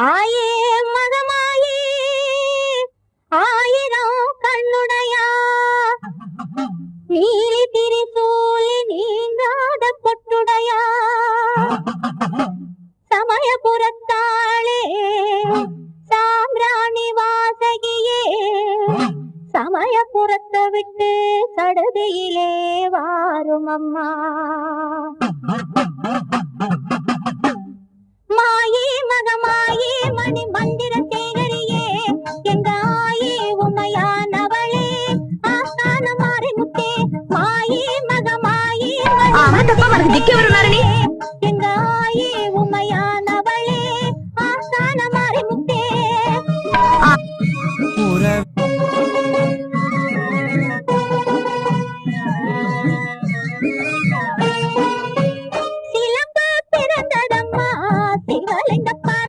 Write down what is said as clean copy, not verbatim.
ஆயே மகமாயே ஆயிரம் கண்ணுடையா நீலி திரிசூலி நீங்காத பொட்டுடையா சமயபுரத்தாளே சாம்பிராணி வாசகியே சமயபுரத்தை விட்டு சடுதியிலே வாரும் அம்மா. மாயே மகமாயே மணி மந்திர சேகரியே எங்க ஆயே உமையானவளே ஆஸ்தான மாரிமுத்தே மாயே மகமாயே எங்க ஆயே உமையானவளே ஆஸ்தான